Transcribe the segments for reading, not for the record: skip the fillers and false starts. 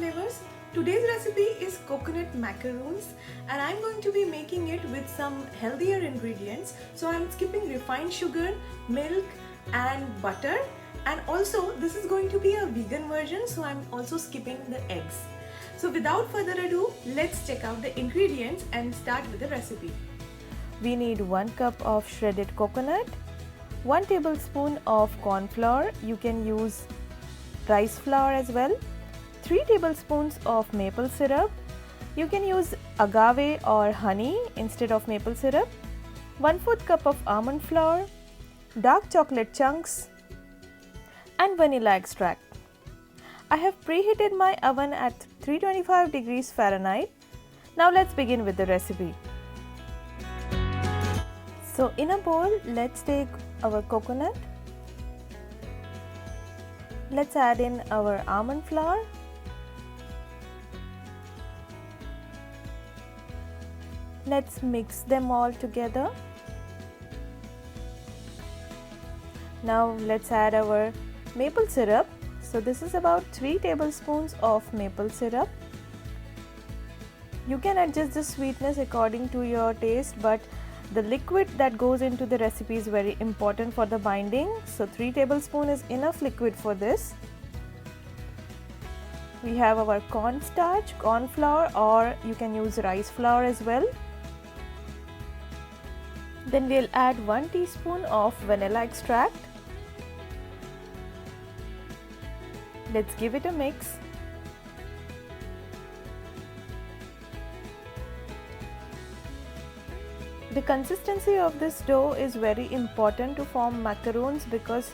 flavors. Today's recipe is coconut macaroons and I'm going to be making it with some healthier ingredients. So I'm skipping refined sugar, milk and butter, and also this is going to be a vegan version, so I'm also skipping the eggs. So without further ado, let's check out the ingredients and start with the recipe. We need 1 cup of shredded coconut, 1 tablespoon of corn flour, you can use rice flour as well, 3 tablespoons of maple syrup, you can use agave or honey instead of maple syrup, 1/4 cup of almond flour, dark chocolate chunks and vanilla extract. I have preheated my oven at 325 degrees Fahrenheit. Now let's begin with the recipe. So in a bowl, let's take our coconut. Let's add in our almond flour. Let's mix them all together. Now let's add our maple syrup. So this is about 3 tablespoons of maple syrup. You can adjust the sweetness according to your taste, but the liquid that goes into the recipe is very important for the binding. So 3 tablespoons is enough liquid for this. We have our cornstarch, corn flour, or you can use rice flour as well. Then we'll add 1 teaspoon of vanilla extract. Let's give it a mix. The consistency of this dough is very important to form macaroons because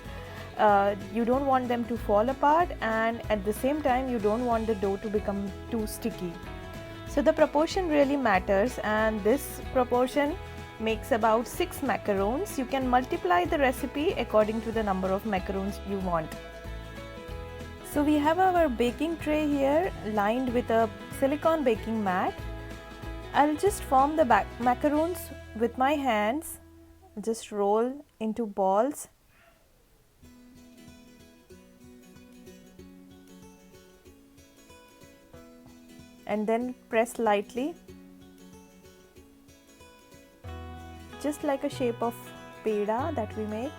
you don't want them to fall apart, and at the same time you don't want the dough to become too sticky. So the proportion really matters, and this proportion makes about 6 macaroons. You can multiply the recipe according to the number of macaroons you want. So we have our baking tray here lined with a silicone baking mat. I'll just form the macaroons with my hands, just roll into balls. And then press lightly, just like a shape of peda that we make.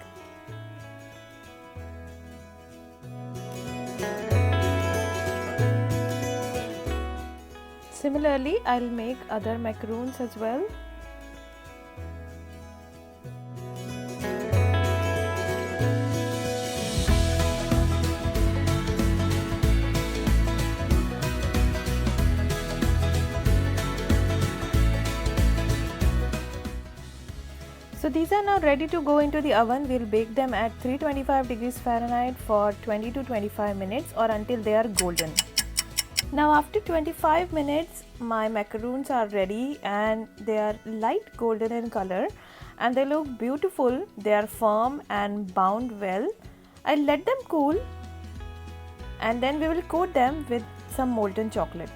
Similarly, I'll make other macaroons as well. So these are now ready to go into the oven. We'll bake them at 325 degrees Fahrenheit for 20 to 25 minutes or until they are golden. Now after 25 minutes, my macaroons are ready and they are light golden in color and they look beautiful. They are firm and bound well. I'll let them cool and then we will coat them with some molten chocolate.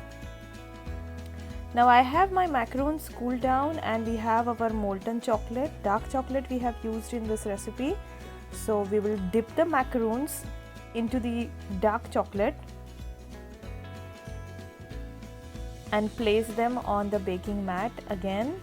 Now I have my macaroons cooled down and we have our molten chocolate, dark chocolate we have used in this recipe. So we will dip the macaroons into the dark chocolate and place them on the baking mat again.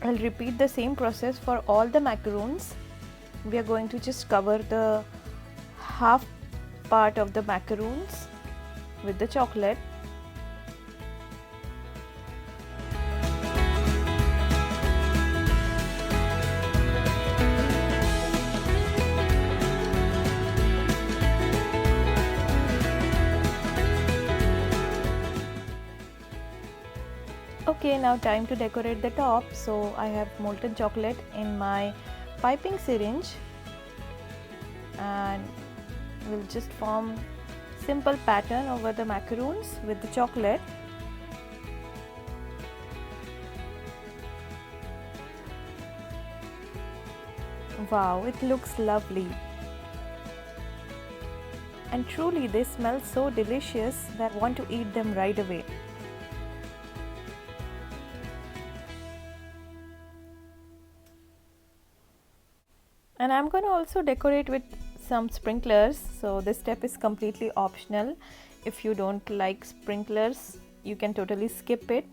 I'll repeat the same process for all the macaroons. We are going to just cover the half part of the macaroons with the chocolate. Okay, now time to decorate the top. So I have molten chocolate in my piping syringe and we'll just form simple pattern over the macaroons with the chocolate. Wow, it looks lovely. And truly they smell so delicious that I want to eat them right away. And I'm going to also decorate with some sprinklers. So this step is completely optional. If you don't like sprinklers, you can totally skip it.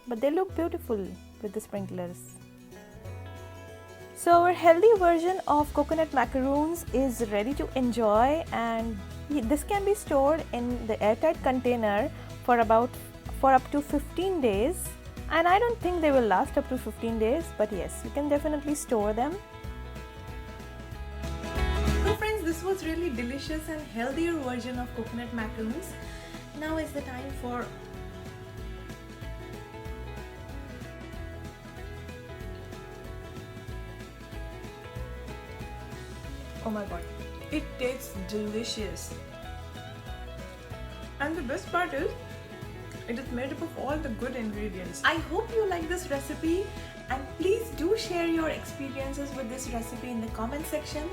But they look beautiful with the sprinklers. So our healthy version of coconut macaroons is ready to enjoy, and this can be stored in the airtight container for up to 15 days. And I don't think they will last up to 15 days, but yes, you can definitely store them. So friends, this was really delicious and healthier version of coconut macaroons. Now is the time for oh my god, it tastes delicious. And the best part is, it is made up of all the good ingredients. I hope you like this recipe, and please do share your experiences with this recipe in the comment section.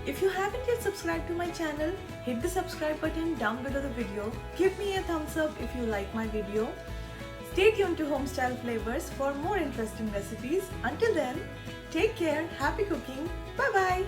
If you haven't yet subscribed to my channel, hit the subscribe button down below the video. Give me a thumbs up if you like my video. Stay tuned to Homestyle Flavors for more interesting recipes. Until then, take care, happy cooking, bye bye.